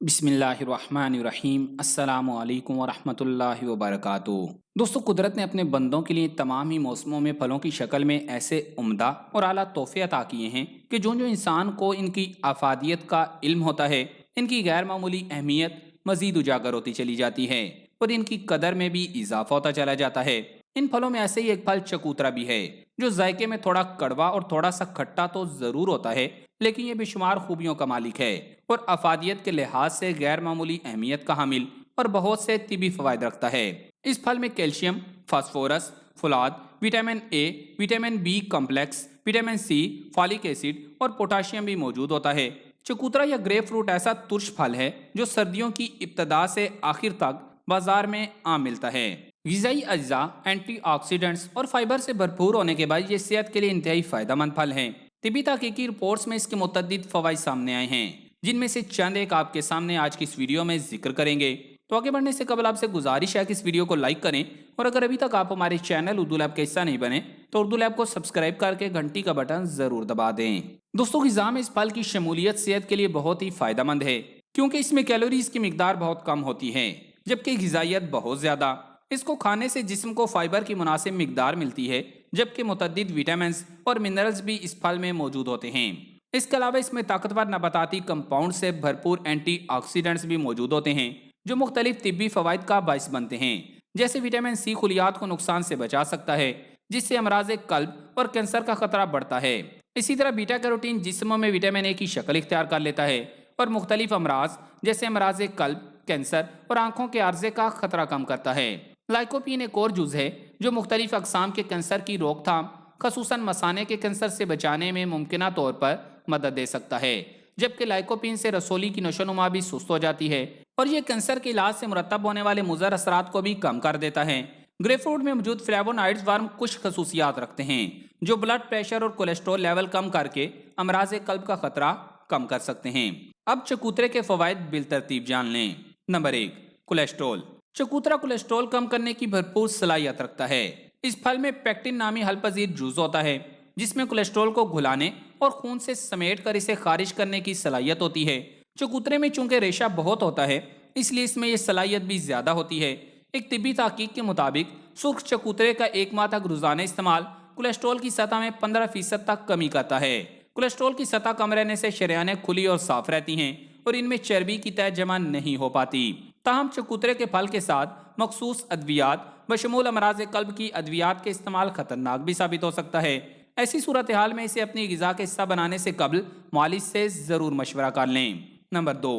بسم اللہ الرحمن الرحیم السلام علیکم ورحمۃ اللہ وبرکاتہ۔ دوستو، قدرت نے اپنے بندوں کے لیے تمام ہی موسموں میں پھلوں کی شکل میں ایسے عمدہ اور اعلیٰ تحفے عطا کیے ہیں کہ جو انسان کو ان کی افادیت کا علم ہوتا ہے، ان کی غیر معمولی اہمیت مزید اجاگر ہوتی چلی جاتی ہے اور ان کی قدر میں بھی اضافہ ہوتا چلا جاتا ہے۔ ان پھلوں میں ایسے ہی ایک پھل چکوترا بھی ہے، جو ذائقے میں تھوڑا کڑوا اور تھوڑا سا کھٹا تو ضرور ہوتا ہے، لیکن یہ بے شمار خوبیوں کا مالک ہے اور افادیت کے لحاظ سے غیر معمولی اہمیت کا حامل اور بہت سے طبی فوائد رکھتا ہے۔ اس پھل میں کیلشیم، فاسفورس، فولاد، vitamin A, vitamin B complex, vitamin C, folic acid اور پوٹاشیم بھی موجود ہوتا ہے۔ چکوترا یا گریپ فروٹ ایسا ترش پھل ہے جو سردیوں کی ابتدا سے آخر تک بازار میں عام ملتا ہے۔ غذائی اجزاء، اینٹی آکسیڈنٹس اور فائبر سے بھرپور ہونے کے بعد یہ صحت کے لیے انتہائی فائدہ مند پھل ہے۔ طبی تحقیقی رپورٹس میں اس کے متعدد فوائد سامنے آئے ہیں، جن میں سے چند ایک آپ کے سامنے آج کی اس ویڈیو میں ذکر کریں گے۔ تو آگے بڑھنے سے قبل آپ سے گزارش ہے کہ اس ویڈیو کو لائک کریں، اور اگر ابھی تک آپ ہمارے چینل اردو لیب کا حصہ نہیں بنے تو اردو لیب کو سبسکرائب کر کے گھنٹی کا بٹن ضرور دبا دیں۔ دوستوں، غذا میں اس پھل کی شمولیت صحت کے لیے بہت ہی فائدہ مند ہے، کیونکہ اس میں کیلوریز کی مقدار بہت کم ہوتی ہے، جبکہ غذائیت بہت زیادہ۔ اس کو کھانے سے جسم کو فائبر کی مناسب مقدار ملتی ہے، جبکہ متعدد وٹامنز اور منرلز بھی اس پھل میں موجود ہوتے ہیں۔ اس کے علاوہ اس میں طاقتور نباتاتی کمپاؤنڈ سے بھرپور اینٹی آکسیڈنٹس بھی موجود ہوتے ہیں، جو مختلف طبی فوائد کا باعث بنتے ہیں۔ جیسے وٹامن سی خلیات کو نقصان سے بچا سکتا ہے، جس سے امراض قلب اور کینسر کا خطرہ بڑھتا ہے۔ اسی طرح بیٹا کیروٹین جسم میں وٹامن اے کی شکل اختیار کر لیتا ہے اور مختلف امراض جیسے امراض قلب، کینسر اور آنکھوں کے عارضے کا خطرہ کم کرتا ہے۔ لائکوپین ایک اور جز ہے جو مختلف اقسام کے کینسر کی روک تھام، خصوصاً مثانے کے کینسر سے بچانے میں ممکنہ طور پر مدد دے سکتا ہے، جبکہ لائکوپین سے رسولی کی نشو و نما بھی سست ہو جاتی ہے اور یہ کینسر کے علاج سے مرتب ہونے والے مضر اثرات کو بھی کم کر دیتا ہے۔ گریپ فروٹ میں موجود فلیوونائڈز ورم کچھ خصوصیات رکھتے ہیں جو بلڈ پریشر اور کولیسٹرول لیول کم کر کے امراض قلب کا خطرہ کم کر سکتے ہیں۔ اب چکوترے کے فوائد بالترتیب جان لیں۔ نمبر 1، کولیسٹرول۔ چکوترا کولیسٹرول کم کرنے کی بھرپور صلاحیت رکھتا ہے۔ اس پھل میں پیکٹن نامی حل پذیر جز ہوتا ہے، جس میں کولیسٹرول کو گھلانے اور خون سے سمیٹ کر اسے خارج کرنے کی صلاحیت ہوتی ہے۔ چکوترے میں چونکہ ریشہ بہت ہوتا ہے، اس لیے اس میں یہ صلاحیت بھی زیادہ ہوتی ہے۔ ایک طبی تحقیق کے مطابق سرخ چکوترے کا 1 ماہ تک روزانہ استعمال کولیسٹرول کی سطح میں 15% تک کمی کرتا ہے۔ کولیسٹرول کی سطح کم رہنے سے شریانیں کھلی اور صاف رہتی ہیں اور ان میں چربی کی تہ جمع نہیں ہو پاتی۔ تاہم چکوترے کے پھل کے ساتھ مخصوص ادویات بشمول امراض قلب کی ادویات کے استعمال خطرناک بھی ثابت ہو سکتا ہے۔ ایسی صورتحال میں اسے اپنی غذا کا حصہ بنانے سے قبل معالج سے ضرور مشورہ کر لیں۔ نمبر 2،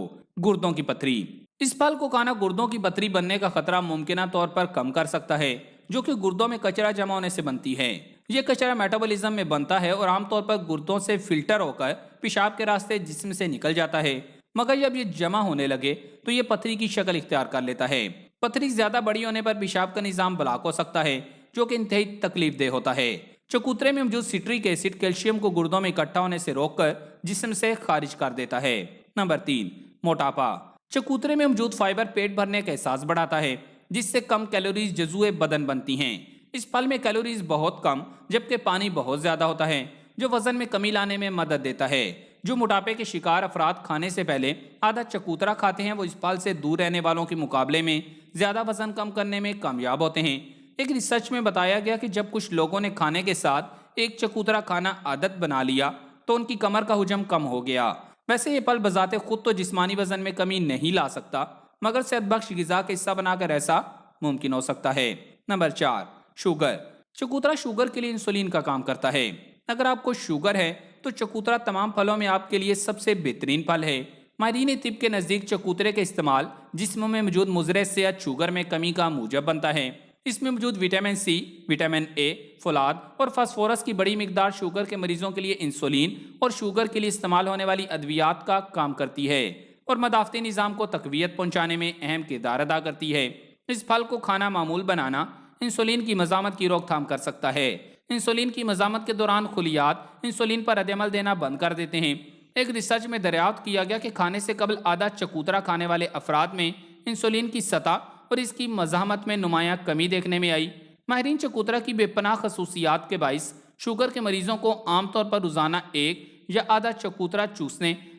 گردوں کی پتھری۔ اس پھل کو کھانا گردوں کی پتھری بننے کا خطرہ ممکنہ طور پر کم کر سکتا ہے، جو کہ گردوں میں کچرا جمع ہونے سے بنتی ہے۔ یہ کچرا میٹابولزم میں بنتا ہے اور عام طور پر گردوں سے فلٹر ہو کر پیشاب کے راستے جسم سے نکل جاتا ہے، مگر جب یہ جمع ہونے لگے تو یہ پتھری کی شکل اختیار کر لیتا ہے۔ پتھری زیادہ بڑی ہونے پر پیشاب کا نظام بلاک ہو سکتا ہے، جو کہ انتہائی تکلیف دہ ہوتا ہے۔ چکوترے میں موجود سٹرک ایسڈ کیلشیم کو گردوں میں اکٹھا ہونے سے روک کر جسم سے خارج کر دیتا ہے۔ نمبر 3، موٹاپا۔ چکوترے میں موجود فائبر پیٹ بھرنے کا احساس بڑھاتا ہے، جس سے کم کیلوریز جزوء بدن بنتی ہیں۔ اس پھل میں کیلوریز بہت کم جبکہ پانی بہت زیادہ ہوتا ہے، جو وزن میں کمی لانے میں مدد دیتا ہے۔ جو موٹاپے کے شکار افراد کھانے سے پہلے آدھا چکوترا کھاتے ہیں، وہ اس پھل سے دور رہنے والوں کے مقابلے میں زیادہ وزن کم کرنے میں کامیاب ہوتے ہیں۔ ایک ریسرچ میں بتایا گیا کہ جب کچھ لوگوں نے کھانے کے ساتھ ایک چکوترا کھانا عادت بنا لیا تو ان کی کمر کا حجم کم ہو گیا۔ ویسے یہ پھل بذات خود تو جسمانی وزن میں کمی نہیں لا سکتا، مگر صحت بخش غذا کا حصہ بنا کر ایسا ممکن ہو سکتا ہے۔ Number 4، sugar. چکوترا شوگر کے لیے انسولین کا کام کرتا ہے۔ اگر آپ کو شوگر ہے تو چکوترا تمام پھلوں میں آپ کے لیے سب سے بہترین پھل ہے۔ ماہرین طب کے نزدیک چکوترے کا استعمال جسم میں موجود مضر صحت شوگر میں کمی کا موجب بنتا ہے۔ اس میں موجود وٹامن سی، وٹامن اے، فولاد اور فاسفورس کی بڑی مقدار شوگر کے مریضوں کے لیے انسولین اور شوگر کے لیے استعمال ہونے والی ادویات کا کام کرتی ہے اور مدافعتی نظام کو تقویت پہنچانے میں اہم کردار ادا کرتی ہے۔ اس پھل کو کھانا معمول بنانا انسولین کی مزاحمت کی روک تھام کر سکتا ہے۔ انسولین کی مزاحمت کے دوران خلیات انسولین پر رد عمل دینا بند کر دیتے ہیں۔ ایک ریسرچ میں دریافت کیا گیا کہ کھانے سے قبل آدھا چکوترا کھانے والے افراد میں انسولین کی سطح اور اس کی مزاحمت میں نمایاں کمی دیکھنے میں آئی۔ ماہرین چکوترا کی بے پناہ خصوصیات کے باعث شوگر کے مریضوں کو عام طور پر روزانہ 1 یا آدھا چکوترا چوسنے